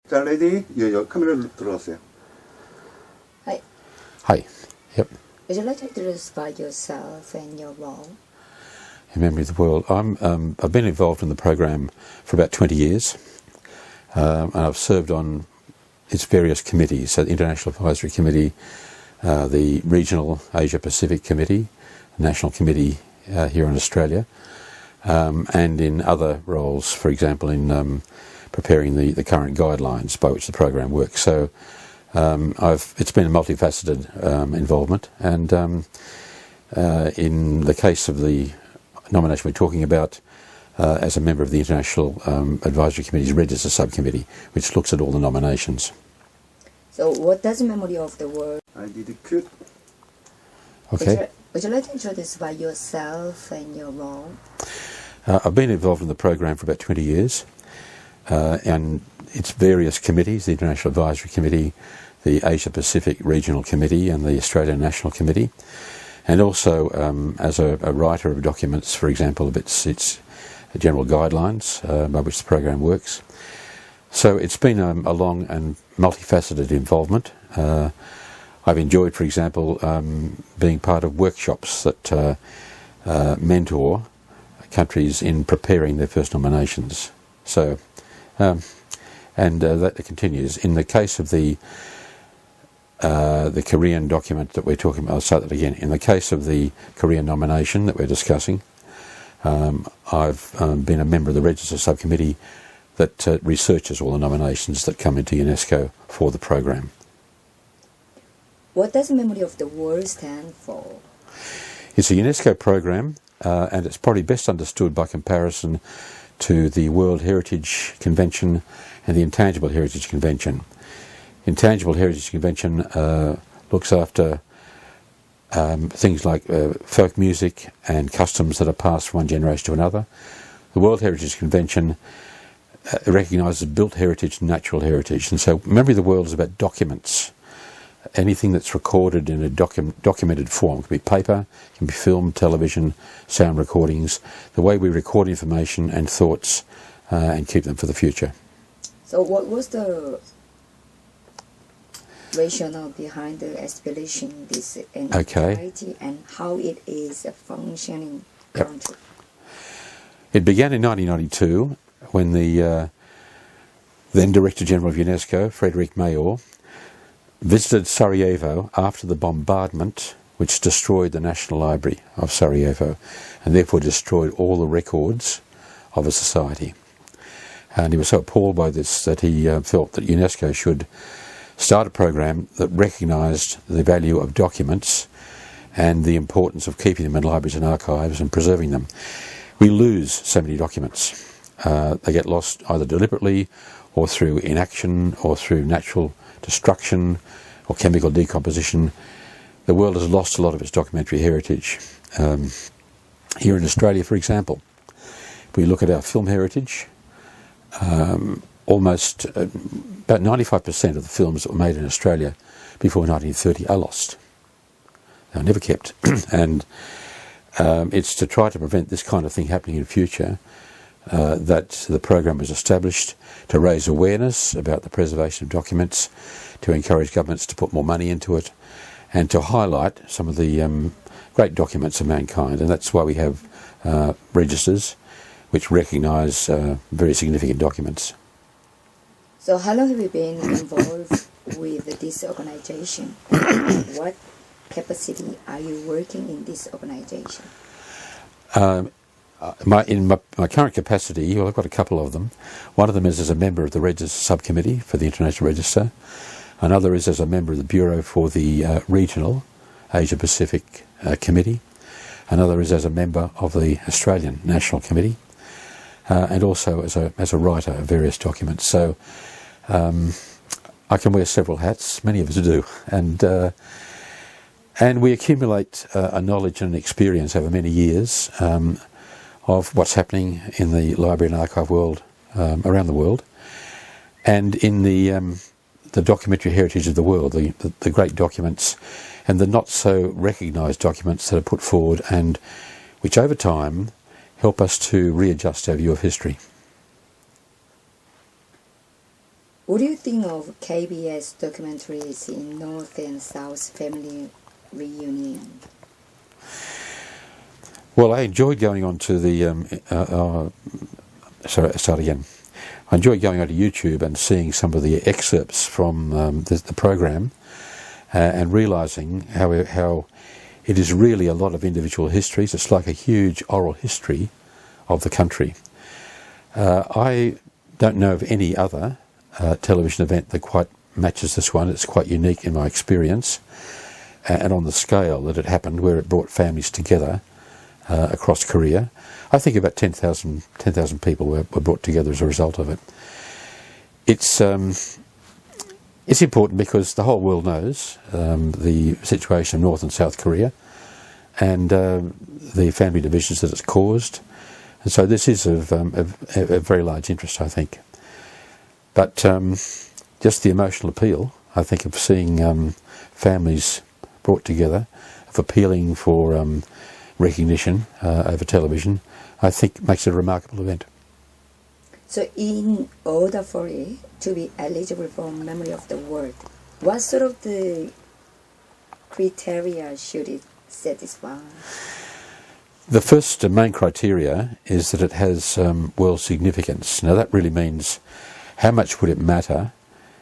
자, 레디, 카메라 들어가세요. Hi. Hi. Yep. Would you like to introduce by yourself and your role? In Memory of the World. I've been involved in the program for about 20 years, and I've served on its various committees, so the International Advisory Committee, the Regional Asia Pacific Committee, National Committee here in Australia, and in other roles, for example, in preparing the current guidelines by which the program works. So it's been a multifaceted involvement, and in the case of the nomination we're talking about, as a member of the International Advisory Committee's Register Subcommittee, which looks at all the nominations. So what does Memory of the World? I did it. Okay. Would you like to introduce by yourself and your role? I've been involved in the program for about 20 years, and its various committees, the International Advisory Committee, the Asia Pacific Regional Committee, and the Australian National Committee, and also as a writer of documents, for example, of its general guidelines by which the program works. So it's been a long and multifaceted involvement. I've enjoyed, for example, being part of workshops that mentor countries in preparing their first nominations. So, that continues. In the case of the Korean document that we're talking about, I'll start that again. In the case of the Korean nomination that we're discussing, I've been a member of the Register Subcommittee that researches all the nominations that come into UNESCO for the program. What does Memory of the World stand for? It's a UNESCO program, and it's probably best understood by comparison to the World Heritage Convention and the Intangible Heritage Convention. Intangible Heritage Convention looks after things like folk music and customs that are passed from one generation to another. The World Heritage Convention recognises built heritage and natural heritage, and so Memory of the World is about documents. Anything that's recorded in a documented form. It can be paper, it can be film, television, sound recordings, the way we record information and thoughts and keep them for the future. So what was the rationale behind the establishing this entity and how it is functioning currently? It began in 1992 when the then Director General of UNESCO, Frederick Mayor, visited Sarajevo after the bombardment which destroyed the National Library of Sarajevo and therefore destroyed all the records of a society. And he was so appalled by this that he felt that UNESCO should start a program that recognised the value of documents and the importance of keeping them in libraries and archives and preserving them. We lose so many documents. They get lost either deliberately or through inaction or through natural destruction or chemical decomposition. The world has lost a lot of its documentary heritage. Here in Australia, for example, if we look at our film heritage, almost about 95% of the films that were made in Australia before 1930 are lost. They were never kept. And it's to try to prevent this kind of thing happening in the future that the program was established to raise awareness about the preservation of documents, to encourage governments to put more money into it, and to highlight some of the great documents of mankind. And that's why we have registers which recognise very significant documents. So how long have you been involved with this organisation? What capacity are you working in this organisation? In my current capacity, well, I've got a couple of them. One of them is as a member of the Register Subcommittee for the International Register. Another is as a member of the Bureau for the Regional Asia Pacific Committee. Another is as a member of the Australian National Committee, and also as a writer of various documents. So I can wear several hats. Many of us do, and we accumulate a knowledge and experience over many years of what's happening in the library and archive world around the world, and in the documentary heritage of the world, the great documents and the not so recognised documents that are put forward and which over time help us to readjust our view of history. What do you think of KBS documentaries in North and South Family Reunion? Well, I enjoyed going on to the... sorry, start again. I enjoyed going onto YouTube and seeing some of the excerpts from the program and realising how it is really a lot of individual histories. It's like a huge oral history of the country. I don't know of any other television event that quite matches this one. It's quite unique in my experience and on the scale that it happened, where it brought families together across Korea. I think about 10,000 people were brought together as a result of it. It's important because the whole world knows the situation in North and South Korea and the family divisions that it's caused. And so this is of a very large interest, I think. But just the emotional appeal, I think, of seeing families brought together, of appealing for recognition over television, I think makes it a remarkable event. So in order for it to be eligible for Memory of the World, what sort of the criteria should it satisfy? The first main criteria is that it has world significance. Now that really means how much would it matter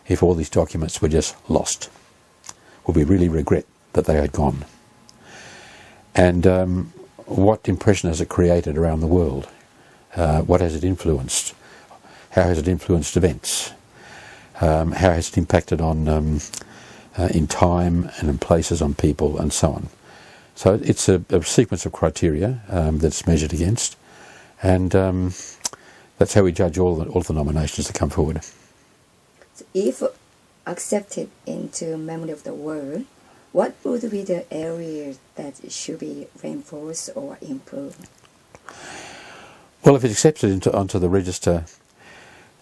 if all these documents were just lost? Would we really regret that they had gone? And what impression has it created around the world? What has it influenced? How has it influenced events? How has it impacted on in time and in places, on people, and so on? So it's a sequence of criteria that's measured against, and that's how we judge all the nominations that come forward. So if accepted into Memory of the World, what would be the areas that should be reinforced or improved? Well, if it's accepted onto the register,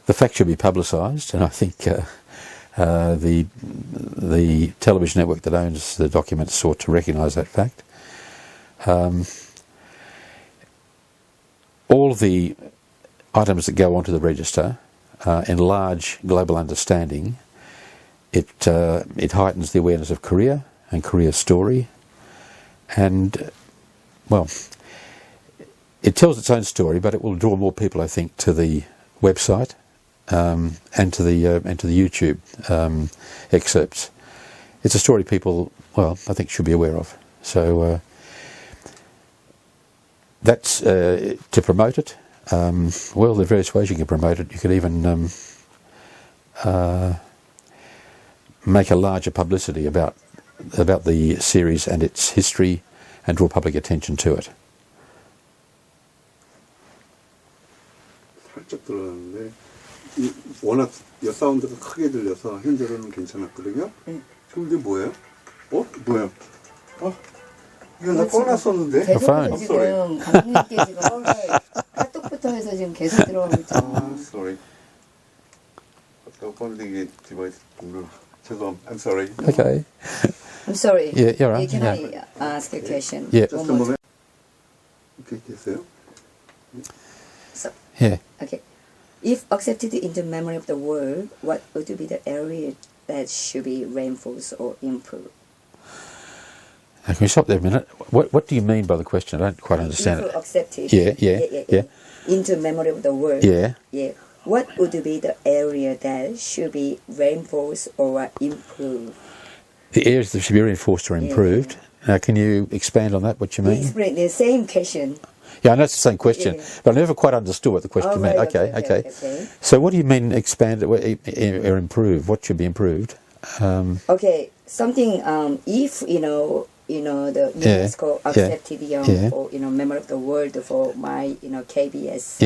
the fact should be publicised, and I think the television network that owns the documents sought to recognise that fact. All the items that go onto the register enlarge global understanding. It heightens the awareness of Korea and Korea's story, and well, it tells its own story, but it will draw more people, I think, to the website and to the YouTube excerpts. It's a story people, well, I think, should be aware of. So that's to promote it. Well, there are various ways you can promote it. You could even make a larger publicity about the series and its history and draw public attention to it. 살짝 들어갔는데 워낙 사운드가 크게 들려서 현재로는 괜찮았거든요. 지금 이게 뭐예요? 뭐예요? 이거 나 꺼놨었는데. 계속해서 지금 감독님께 지금 카톡부터 해서 지금 계속 들어오고 있잖아. Sorry. 뻔히 디바이스 죄송. I'm sorry. Okay. I'm sorry. Yeah, you're right. Can Yeah. I ask a question? Yeah. Just a moment. 이렇게 계세요? So, Yeah. okay. If accepted into Memory of the World, what would be the area that should be reinforced or improved? Can we stop there a minute? What do you mean by the question? I don't quite understand If it. accepted, Yeah. into Memory of the World, Yeah. what would be the area that should be reinforced or improved? The areas that should be reinforced or improved. Can you expand on that? What you mean? Explain the same question. Yeah, I know it's the same question, but I never quite understood what the question meant. Right, Okay. So what do you mean expand or improve? What should be improved? Okay, something. If the UNESCO accepted for Memory of the World for my KBS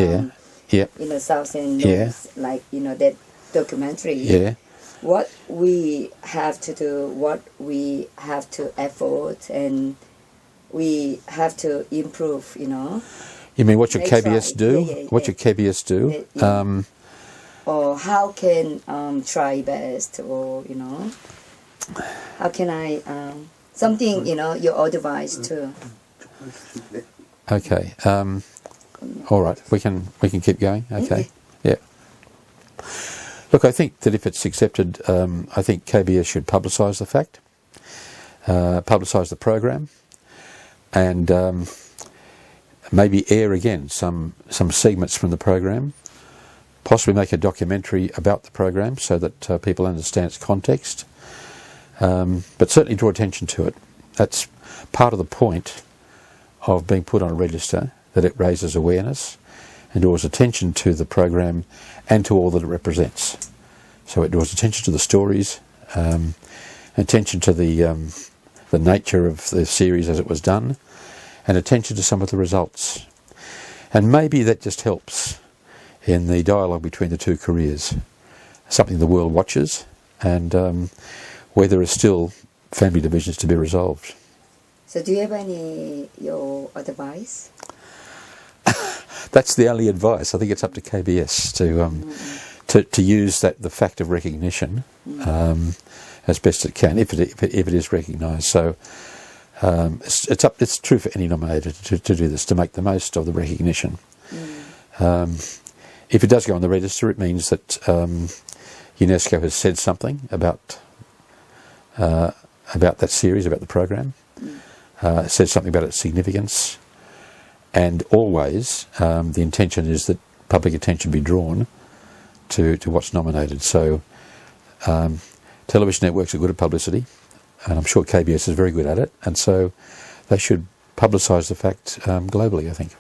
South and North, like that documentary. Yeah. What we have to do, what we have to effort, and we have to improve, You mean what should KBS do? What should KBS do? Or how can try best, or how can I something your advice too. Okay. All right. We can keep going. Okay. Yeah. Look, I think that if it's accepted, I think KBS should publicise the fact, publicise the program, and maybe air again some segments from the program, possibly make a documentary about the program so that people understand its context, but certainly draw attention to it. That's part of the point of being put on a register, that it raises awareness and draws attention to the program and to all that it represents. So it draws attention to the stories, attention to the nature of the series as it was done, and attention to some of the results. And maybe that just helps in the dialogue between the two careers, something the world watches, and where there are still family divisions to be resolved. So do you have your advice? That's the only advice. I think it's up to KBS to use the fact of recognition as best it can, if it is recognised. So it's true for any nominator to do this, to make the most of the recognition. If it does go on the register, it means that UNESCO has said something about that series, about the program, said something about its significance, and always the intention is that public attention be drawn to what's nominated. So television networks are good at publicity, and I'm sure KBS is very good at it, and so they should publicise the fact globally, I think.